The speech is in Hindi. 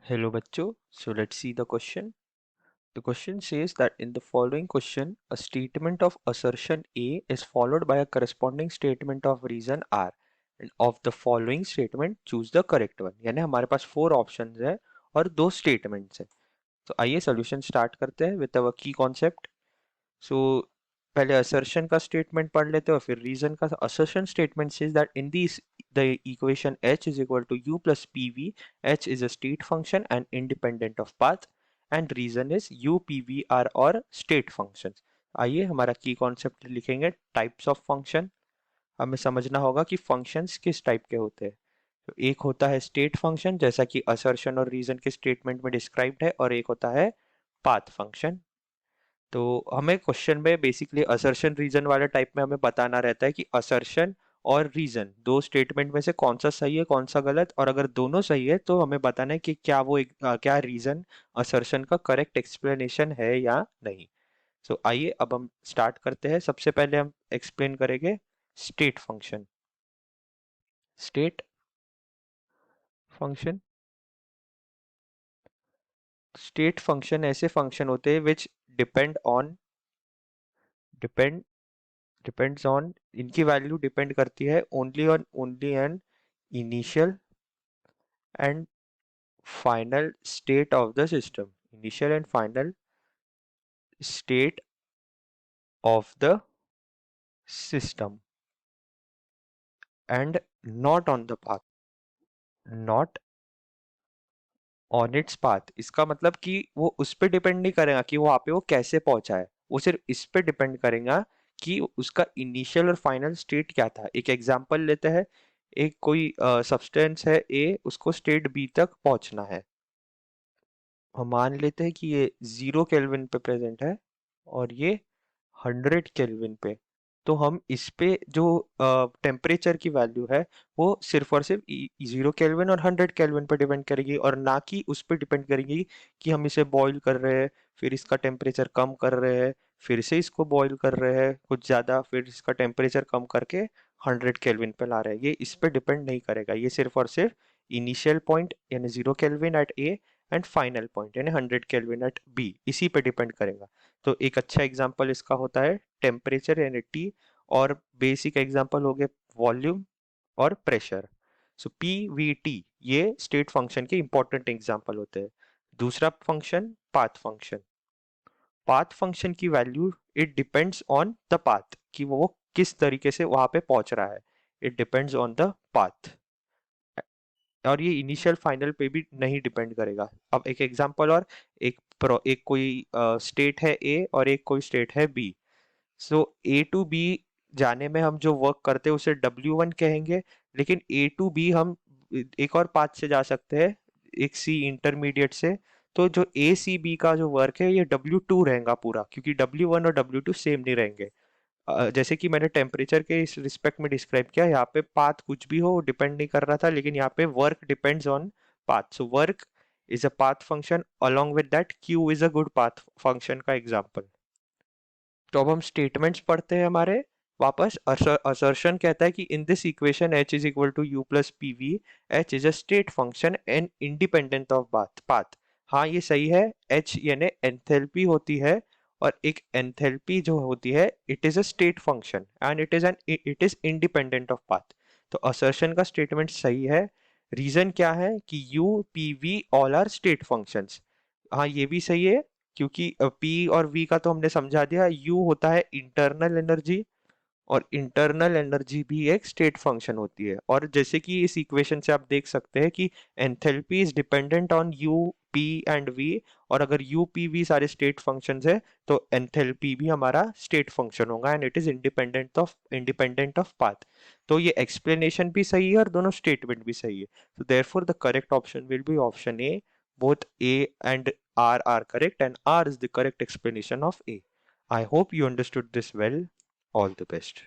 Hello bachcho. So let's see the question. The question says that in the following question, a statement of assertion A is followed by a corresponding statement of reason R. And of the following statement, choose the correct one. यानी हमारे पास 4 options है और 2 statements है. तो आइए solution start करते हैं with our key concept. सो पहले असर्शन का स्टेटमेंट पढ़ लेते हैं और फिर रीजन का. Assertion statement says that in this the equation h is equal to u plus pv. h is a state function and independent of path and reason is u pv are और स्टेट फंक्शंस. आइए हमारा की कॉन्सेप्ट लिखेंगे. Types of function. हमें समझना होगा कि फंक्शंस किस टाइप के होते हैं. तो एक होता है स्टेट फंक्शन जैसा कि असर्शन और रीजन के स्टेटमेंट में डिस्क्राइब्ड है, और एक होता है पाथ फंक्शन. तो हमें क्वेश्चन में बेसिकली असर्शन रीजन वाले टाइप में हमें बताना रहता है कि असर्शन और रीजन दो स्टेटमेंट में से कौन सा सही है कौन सा गलत, और अगर दोनों सही है तो हमें बताना है कि क्या क्या रीजन असर्शन का करेक्ट एक्सप्लेनेशन है या नहीं. सो आइए अब हम स्टार्ट करते हैं. सबसे पहले हम एक्सप्लेन करेंगे state function. State function. State function ऐसे फंक्शन होते हैं विच depend on depend depends on, इनकी वैल्यू डिपेंड करती है only an initial and final state of the system. Initial and final state of the system and not on the path. Not on its path इसका मतलब कि वो उस पर डिपेंड नहीं करेगा कि वहां पे वो कैसे पहुंचा है. वो सिर्फ इस पे डिपेंड करेगा कि उसका इनिशियल और फाइनल स्टेट क्या था. एक एग्जांपल लेते हैं. एक कोई सब्सटेंस है ए, उसको स्टेट बी तक पहुंचना है. हम मान लेते हैं कि ये 0 केल्विन पे प्रेजेंट है और ये 100 केल्विन पे. तो हम इस पे जो टेम्परेचर की वैल्यू है वो सिर्फ और सिर्फ 0 केल्विन और 100 केल्विन पे डिपेंड करेगी, और ना कि उस पे डिपेंड करेगी कि हम इसे बॉईल कर रहे हैं, फिर इसका टेम्परेचर कम कर रहे हैं, फिर से इसको बॉईल कर रहे हैं कुछ ज़्यादा, फिर इसका टेम्परेचर कम करके 100 केल्विन पे ला रहे हैं. ये इस पे डिपेंड नहीं करेगा. ये सिर्फ और सिर्फ इनिशियल पॉइंट यानी 0 Kelvin at A and final point यानी 100 केल्विन एट बी, इसी पे डिपेंड करेगा. तो एक अच्छा एग्जांपल इसका होता है टेम्परेचर यानी टी, और बेसिक एग्जांपल हो गए वॉल्यूम और pressure. So P V T ये स्टेट फंक्शन के इंपॉर्टेंट एग्जांपल होते हैं. दूसरा function path function. Path function की value it depends on the path कि वो किस तरीके से वहां पे पहुंच रहा है. It depends on the path, और ये इनिशियल फाइनल पे भी नहीं डिपेंड करेगा. अब एक एग्जांपल और. एक कोई स्टेट है ए और एक कोई स्टेट है B. So A to B जाने में हम जो वर्क करते हैं उसे W1 कहेंगे, लेकिन ए टू बी हम एक और पाथ से जा सकते हैं, एक सी इंटरमीडिएट से. तो जो ए सी बी का जो वर्क है ये W2 रहेगा पूरा, क्योंकि W1 और W2 सेम नहीं रहेंगे. जैसे कि मैंने टेम्परेचर के इस रिस्पेक्ट में डिस्क्राइब किया, यहाँ पे पाथ कुछ भी हो डिपेंड नहीं कर रहा था, लेकिन यहाँ पे work depends on path. So work is a path function, along with that Q is a good path function का एग्जांपल. तो अब हम स्टेटमेंट्स पढ़ते हैं हमारे वापस. असर्शन कहता है कि in this equation h is equal to U plus P V. H is a state function and independent of path. हाँ ये सही है. h यानी एंथैल्पी होती है, और एक एंथैल्पी जो होती है it is a state function and it is independent of path. तो असर्शन का स्टेटमेंट सही है. रीजन क्या है कि u p v all are state functions. हाँ ये भी सही है, क्योंकि P और V का तो हमने समझा दिया. U होता है इंटरनल एनर्जी, और इंटरनल एनर्जी भी एक स्टेट फंक्शन होती है. और जैसे कि इस इक्वेशन से आप देख सकते हैं कि enthalpy is dependent on U P and V, और अगर U P V सारे स्टेट फंक्शंस है तो एंथैल्पी भी हमारा स्टेट फंक्शन होगा and it is independent of path. तो ये एक्सप्लेनेशन भी सही है और दोनों स्टेटमेंट भी सही है. So therefore the correct option will be option A. Both A and R are correct, and R is the correct explanation of A. I hope you understood this well. All the best.